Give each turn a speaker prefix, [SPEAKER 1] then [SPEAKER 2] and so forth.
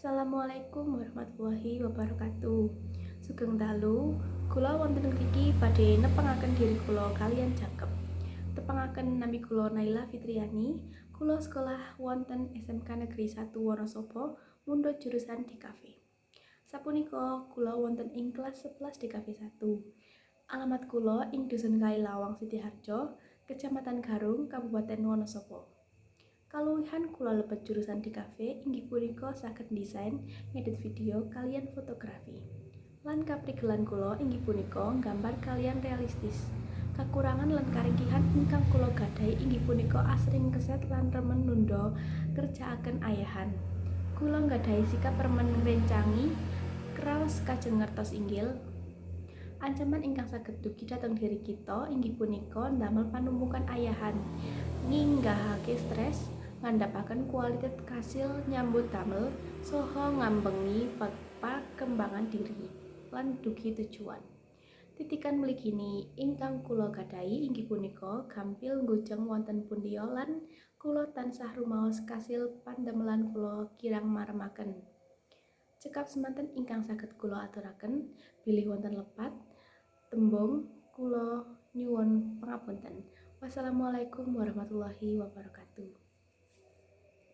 [SPEAKER 1] Assalamualaikum warahmatullahi wabarakatuh. Sugeng dalu, kula wonten mriki badhe nepangaken diri kula kaliyan jangkep. Tepangaken nami kula Naila Fitriani, kula sekolah wonten SMK Negeri 1 Wonosobo, mundhut jurusan DKV. Sapunika kula wonten ing kelas 11 DKV 1. Alamat kula ing Dusun Kailawang Sidiharjo, Kecamatan Garung, Kabupaten Wonosobo. Kaluwihan kula lebet jurusan DKV inggih punika saged desain, ngedit video kaliyan fotografi. Lan kaprigelan kula inggih punika nggambar kaliyan realistis. Kakurangan lan karingkihan ingkang kula gadhahi inggih punika asring keset lan remen nunda kerjaaken ayahan. Kula nggadhahi sikap remen ngrencangi kraos kajeng ngertos inggil. Ancaman ingkang saged dugi dhateng diri kita inggih punika ndamel panumpukan ayahan, nginggahake stres, ngandhapaken kualitas kasil nyambut damel, saha ngambengi pakembangan diri lan dugi tujuan. Titikan mligini ingkang kula gadhahi inggih punika gampil nggujeng wonten pundiya lan kula tansah rumaos kasil pandamelan kula kirang maremaken. Cekap semanten ingkang saged kula aturaken, bilih wonten lepat tembung kula nyuwun pangapunten. Wassalamualaikum warahmatullahi wabarakatuh.